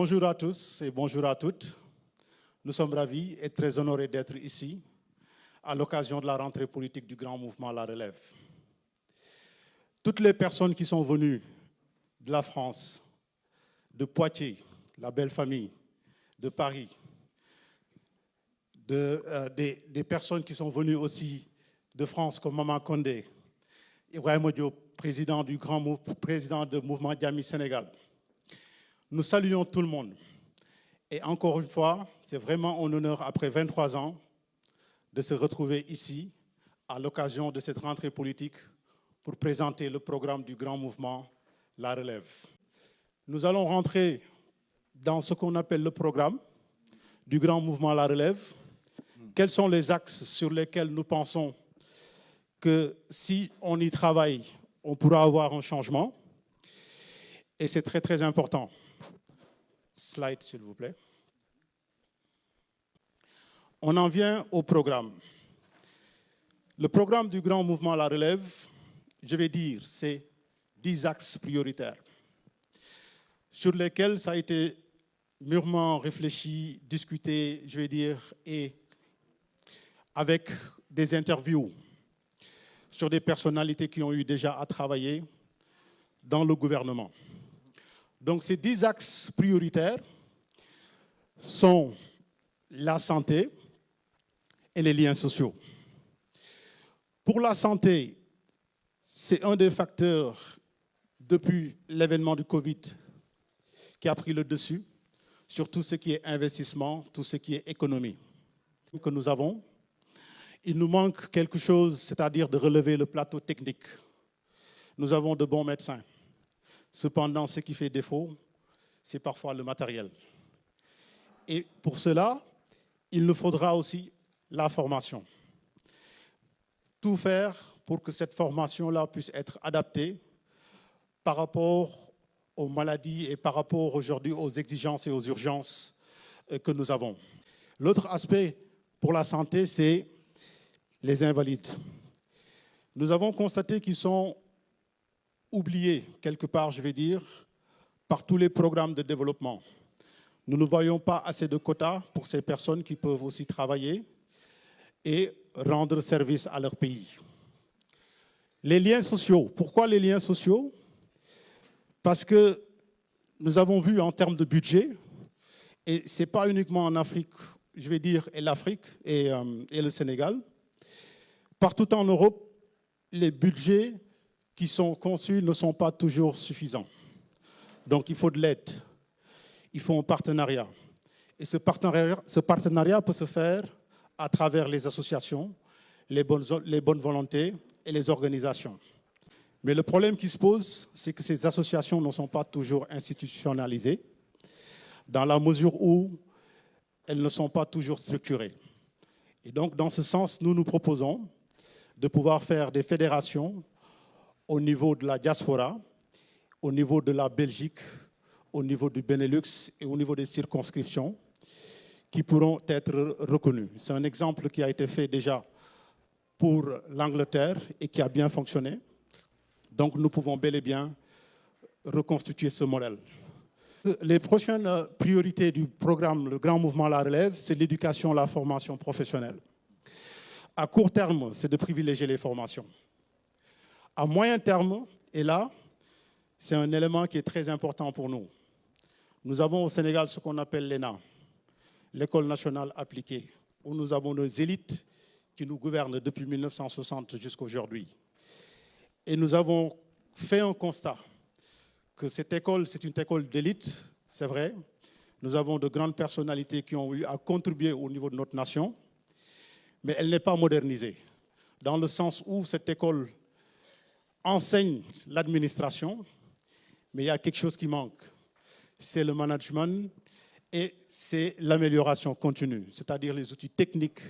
Bonjour à tous et bonjour à toutes. Nous sommes ravis et très honorés d'être ici à l'occasion de la rentrée politique du grand mouvement La Relève. Toutes les personnes qui sont venues de la France, de Poitiers, la belle famille, de Paris, des personnes qui sont venues aussi de France comme Maman Condé, Ibrahima Diop, président du président du mouvement Djammi Sénégal. Nous saluons tout le monde. Et encore une fois, c'est vraiment un honneur après 23 ans de se retrouver ici à l'occasion de cette rentrée politique pour présenter le programme du grand mouvement La Relève. Nous allons rentrer dans ce qu'on appelle le programme du grand mouvement La Relève. Quels sont les axes sur lesquels nous pensons que si on y travaille, on pourra avoir un changement? Et c'est très très important. Slide, s'il vous plaît. On en vient au programme. Le programme du grand mouvement La Relève, je vais dire, c'est 10 axes prioritaires sur lesquels ça a été mûrement réfléchi, discuté, je vais dire, et avec des interviews sur des personnalités qui ont eu déjà à travailler dans le gouvernement. Donc ces 10 axes prioritaires sont la santé et les liens sociaux. Pour la santé, c'est un des facteurs depuis l'événement du Covid qui a pris le dessus sur tout ce qui est investissement, tout ce qui est économie que nous avons. Il nous manque quelque chose, c'est-à-dire de relever le plateau technique. Nous avons de bons médecins. Cependant, ce qui fait défaut, c'est parfois le matériel. Et pour cela, il nous faudra aussi la formation. Tout faire pour que cette formation-là puisse être adaptée par rapport aux maladies et par rapport aujourd'hui aux exigences et aux urgences que nous avons. L'autre aspect pour la santé, c'est les invalides. Nous avons constaté qu'ils sont oubliés, quelque part, je vais dire, par tous les programmes de développement. Nous ne voyons pas assez de quotas pour ces personnes qui peuvent aussi travailler et rendre service à leur pays. Les liens sociaux. Pourquoi les liens sociaux? Parce que nous avons vu en termes de budget, et ce n'est pas uniquement en Afrique, je vais dire, et l'Afrique et le Sénégal, partout en Europe, les budgets qui sont conçus ne sont pas toujours suffisants. Donc il faut de l'aide, il faut un partenariat. Et ce partenariat peut se faire à travers les associations, les bonnes volontés et les organisations. Mais le problème qui se pose, c'est que ces associations ne sont pas toujours institutionnalisées, dans la mesure où elles ne sont pas toujours structurées. Et donc, dans ce sens, nous nous proposons de pouvoir faire des fédérations au niveau de la diaspora, au niveau de la Belgique, au niveau du Benelux et au niveau des circonscriptions qui pourront être reconnues. C'est un exemple qui a été fait déjà pour l'Angleterre et qui a bien fonctionné. Donc nous pouvons bel et bien reconstituer ce modèle. Les prochaines priorités du programme Le Grand Mouvement La Relève, c'est l'éducation, la formation professionnelle. À court terme, c'est de privilégier les formations. À moyen terme, et là, c'est un élément qui est très important pour nous. Nous avons au Sénégal ce qu'on appelle l'ENA, l'École nationale appliquée, où nous avons nos élites qui nous gouvernent depuis 1960 jusqu'à aujourd'hui. Et nous avons fait un constat que cette école, c'est une école d'élite, c'est vrai. Nous avons de grandes personnalités qui ont eu à contribuer au niveau de notre nation, mais elle n'est pas modernisée, dans le sens où cette école enseigne l'administration, mais il y a quelque chose qui manque. C'est le management et c'est l'amélioration continue, c'est-à-dire les outils techniques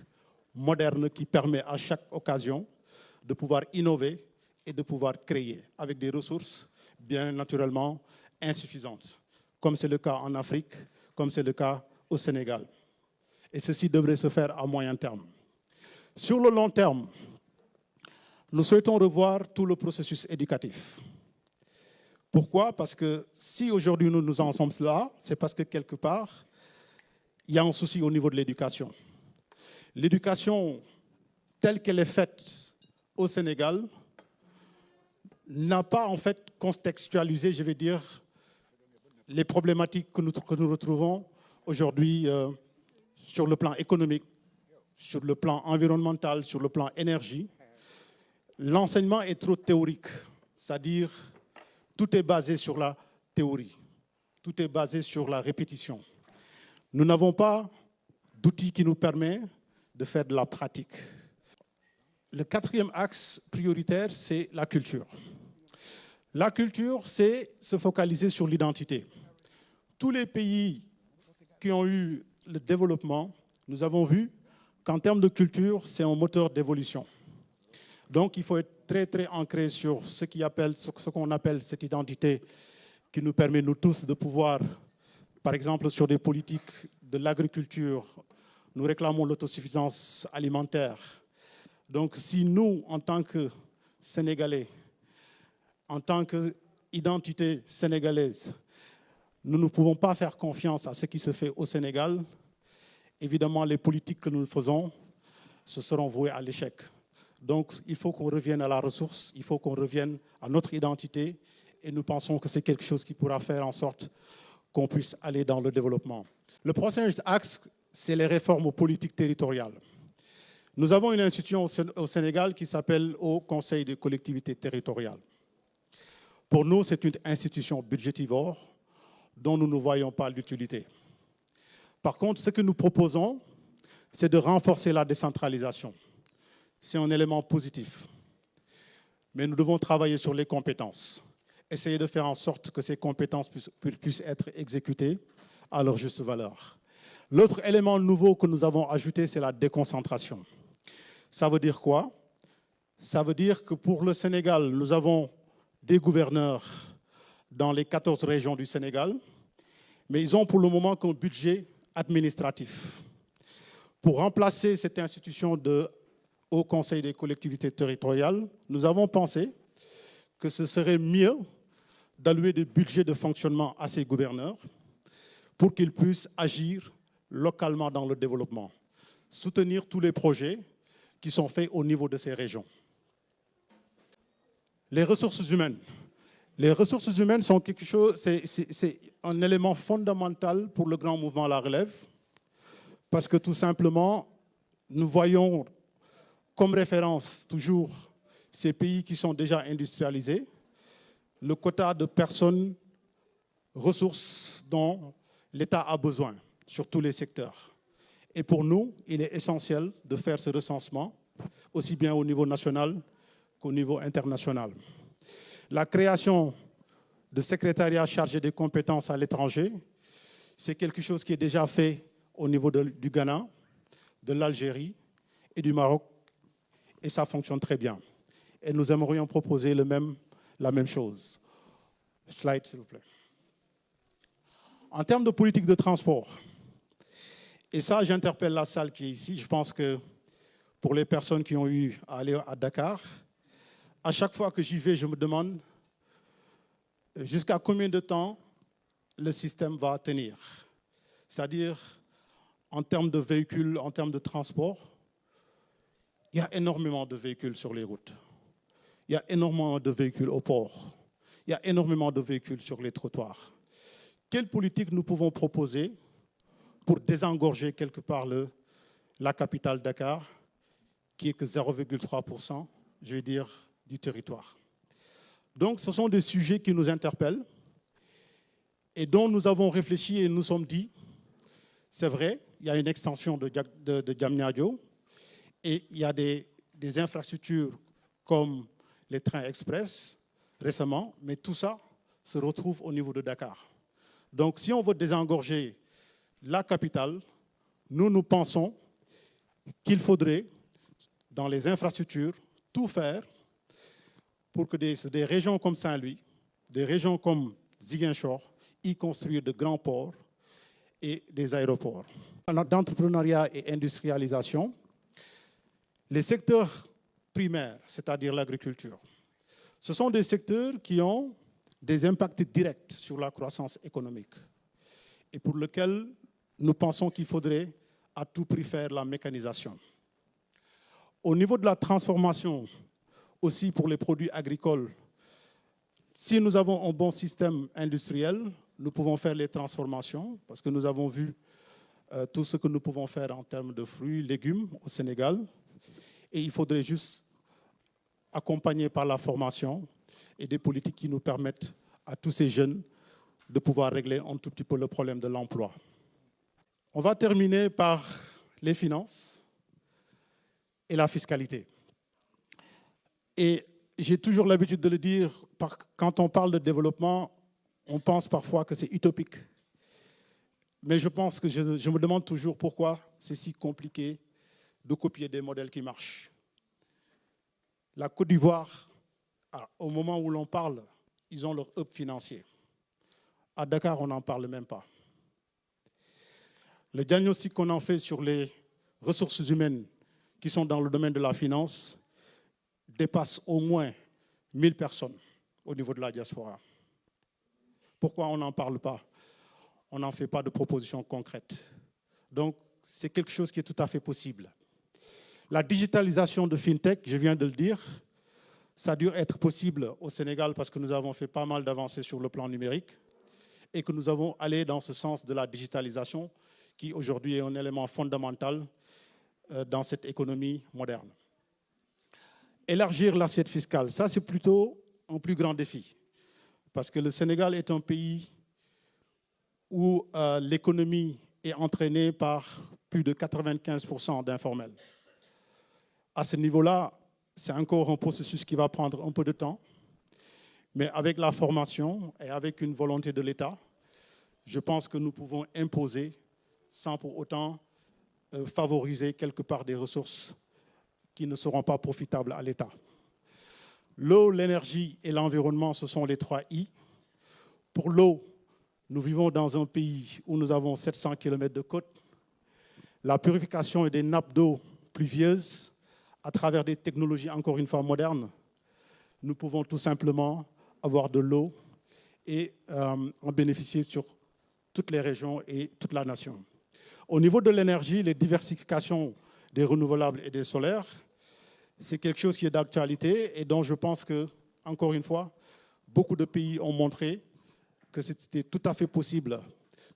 modernes qui permettent à chaque occasion de pouvoir innover et de pouvoir créer avec des ressources bien naturellement insuffisantes, comme c'est le cas en Afrique, comme c'est le cas au Sénégal. Et ceci devrait se faire à moyen terme. Sur le long terme, nous souhaitons revoir tout le processus éducatif. Pourquoi? Parce que si aujourd'hui nous en sommes là, c'est parce que quelque part, il y a un souci au niveau de l'éducation. L'éducation telle qu'elle est faite au Sénégal n'a pas en fait contextualisé, je vais dire, les problématiques que nous retrouvons aujourd'hui sur le plan économique, sur le plan environnemental, sur le plan énergie. L'enseignement est trop théorique, c'est-à-dire tout est basé sur la théorie, tout est basé sur la répétition. Nous n'avons pas d'outils qui nous permettent de faire de la pratique. Le quatrième axe prioritaire, c'est la culture. La culture, c'est se focaliser sur l'identité. Tous les pays qui ont eu le développement, nous avons vu qu'en termes de culture, c'est un moteur d'évolution. Donc, il faut être très, très ancré sur ce qu'on appelle cette identité qui nous permet, nous tous, de pouvoir, par exemple, sur des politiques de l'agriculture, nous réclamons l'autosuffisance alimentaire. Donc, si nous, en tant que Sénégalais, en tant qu'identité sénégalaise, nous ne pouvons pas faire confiance à ce qui se fait au Sénégal, évidemment, les politiques que nous faisons se seront vouées à l'échec. Donc, il faut qu'on revienne à la ressource, il faut qu'on revienne à notre identité, et nous pensons que c'est quelque chose qui pourra faire en sorte qu'on puisse aller dans le développement. Le prochain axe, c'est les réformes politiques territoriales. Nous avons une institution au Sénégal qui s'appelle Haut Conseil des collectivités territoriales. Pour nous, c'est une institution budgétivore dont nous ne voyons pas l'utilité. Par contre, ce que nous proposons, c'est de renforcer la décentralisation. C'est un élément positif. Mais nous devons travailler sur les compétences, essayer de faire en sorte que ces compétences puissent être exécutées à leur juste valeur. L'autre élément nouveau que nous avons ajouté, c'est la déconcentration. Ça veut dire quoi? Ça veut dire que pour le Sénégal, nous avons des gouverneurs dans les 14 régions du Sénégal, mais ils ont pour le moment qu'un budget administratif. Pour remplacer cette institution de Haut Conseil des collectivités territoriales, nous avons pensé que ce serait mieux d'allouer des budgets de fonctionnement à ces gouverneurs pour qu'ils puissent agir localement dans le développement, soutenir tous les projets qui sont faits au niveau de ces régions. Les ressources humaines. Les ressources humaines sont quelque chose, c'est un élément fondamental pour le grand mouvement La Relève, parce que tout simplement, nous voyons comme référence toujours ces pays qui sont déjà industrialisés, le quota de personnes, ressources dont l'État a besoin sur tous les secteurs. Et pour nous, il est essentiel de faire ce recensement, aussi bien au niveau national qu'au niveau international. La création de secrétariats chargés des compétences à l'étranger, c'est quelque chose qui est déjà fait au niveau du Ghana, de l'Algérie et du Maroc, et ça fonctionne très bien. Et nous aimerions proposer la même chose. Slide, s'il vous plaît. En termes de politique de transport, et ça, j'interpelle la salle qui est ici, je pense que pour les personnes qui ont eu à aller à Dakar, à chaque fois que j'y vais, je me demande jusqu'à combien de temps le système va tenir. C'est-à-dire, en termes de véhicules, en termes de transport, il y a énormément de véhicules sur les routes. Il y a énormément de véhicules au port. Il y a énormément de véhicules sur les trottoirs. Quelle politique nous pouvons proposer pour désengorger quelque part la capitale Dakar, qui est que 0,3%, je vais dire, du territoire. Donc, ce sont des sujets qui nous interpellent et dont nous avons réfléchi et nous sommes dit, c'est vrai, il y a une extension de Diamniadio et il y a des infrastructures comme les trains express récemment, mais tout ça se retrouve au niveau de Dakar. Donc, si on veut désengorger la capitale, nous pensons qu'il faudrait, dans les infrastructures, tout faire pour que des régions comme Saint-Louis, des régions comme Ziguinchor, y construire de grands ports et des aéroports. D'entrepreneuriat et industrialisation, les secteurs primaires, c'est-à-dire l'agriculture, ce sont des secteurs qui ont des impacts directs sur la croissance économique et pour lequel nous pensons qu'il faudrait à tout prix faire la mécanisation. Au niveau de la transformation, aussi pour les produits agricoles, si nous avons un bon système industriel, nous pouvons faire les transformations parce que nous avons vu tout ce que nous pouvons faire en termes de fruits, légumes au Sénégal. Et il faudrait juste accompagner par la formation et des politiques qui nous permettent à tous ces jeunes de pouvoir régler un tout petit peu le problème de l'emploi. On va terminer par les finances et la fiscalité. Et j'ai toujours l'habitude de le dire, quand on parle de développement, on pense parfois que c'est utopique. Mais je pense que je me demande toujours pourquoi c'est si compliqué de copier des modèles qui marchent. La Côte d'Ivoire, au moment où l'on parle, ils ont leur hub financier. À Dakar, on n'en parle même pas. Le diagnostic qu'on en fait sur les ressources humaines qui sont dans le domaine de la finance dépasse au moins 1000 personnes au niveau de la diaspora. Pourquoi on n'en parle pas? On n'en fait pas de propositions concrètes. Donc, c'est quelque chose qui est tout à fait possible. La digitalisation de FinTech, je viens de le dire, ça a dû être possible au Sénégal parce que nous avons fait pas mal d'avancées sur le plan numérique et que nous avons allé dans ce sens de la digitalisation qui aujourd'hui est un élément fondamental dans cette économie moderne. Élargir l'assiette fiscale, ça c'est plutôt un plus grand défi parce que le Sénégal est un pays où l'économie est entraînée par plus de 95% d'informels. À ce niveau-là, c'est encore un processus qui va prendre un peu de temps, mais avec la formation et avec une volonté de l'État, je pense que nous pouvons imposer sans pour autant favoriser quelque part des ressources qui ne seront pas profitables à l'État. L'eau, l'énergie et l'environnement, ce sont les 3 I. Pour l'eau, nous vivons dans un pays où nous avons 700 km de côte. La purification des nappes d'eau pluvieuses, à travers des technologies encore une fois modernes, nous pouvons tout simplement avoir de l'eau et en bénéficier sur toutes les régions et toute la nation. Au niveau de l'énergie, les diversifications des renouvelables et des solaires, c'est quelque chose qui est d'actualité et dont je pense que, encore une fois, beaucoup de pays ont montré que c'était tout à fait possible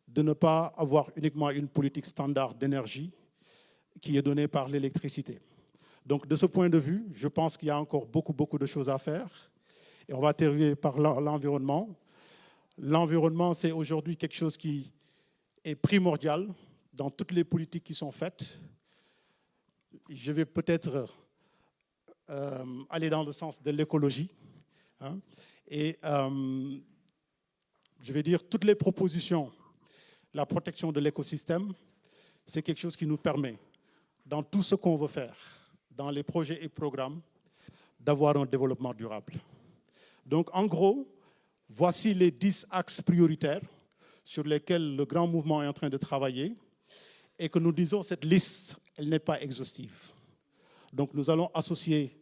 de ne pas avoir uniquement une politique standard d'énergie qui est donnée par l'électricité. Donc, de ce point de vue, je pense qu'il y a encore beaucoup de choses à faire. Et on va terminer par l'environnement. L'environnement, c'est aujourd'hui quelque chose qui est primordial dans toutes les politiques qui sont faites. Je vais peut-être aller dans le sens de l'écologie. Hein, et je vais dire toutes les propositions, la protection de l'écosystème, c'est quelque chose qui nous permet, dans tout ce qu'on veut faire, dans les projets et programmes, d'avoir un développement durable. Donc, en gros, voici les 10 axes prioritaires sur lesquels le grand mouvement est en train de travailler et que nous disons cette liste, elle n'est pas exhaustive. Donc, nous allons associer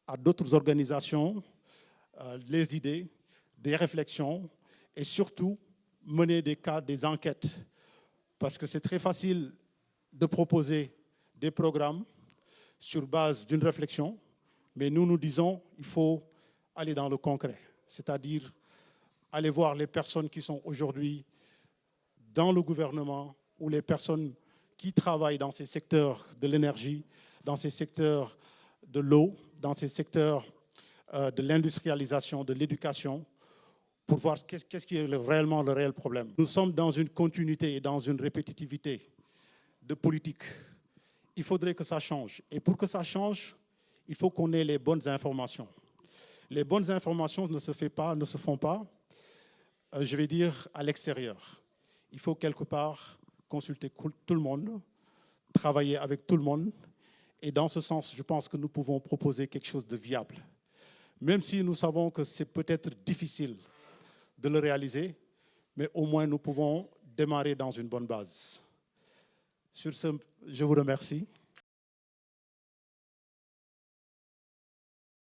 à d'autres organisations les idées, des réflexions et surtout mener des enquêtes parce que c'est très facile de proposer des programmes sur base d'une réflexion, mais nous disons qu'il faut aller dans le concret, c'est-à-dire aller voir les personnes qui sont aujourd'hui dans le gouvernement ou les personnes qui travaillent dans ces secteurs de l'énergie, dans ces secteurs de l'eau, dans ces secteurs de l'industrialisation, de l'éducation, pour voir qu'est-ce qui est réellement le réel problème. Nous sommes dans une continuité et dans une répétitivité de politique. Il faudrait que ça change. Et pour que ça change, il faut qu'on ait les bonnes informations. Les bonnes informations ne se font pas, je vais dire, à l'extérieur. Il faut quelque part consulter tout le monde, travailler avec tout le monde. Et dans ce sens, je pense que nous pouvons proposer quelque chose de viable. Même si nous savons que c'est peut-être difficile de le réaliser, mais au moins nous pouvons démarrer dans une bonne base. Sur ce, je vous remercie.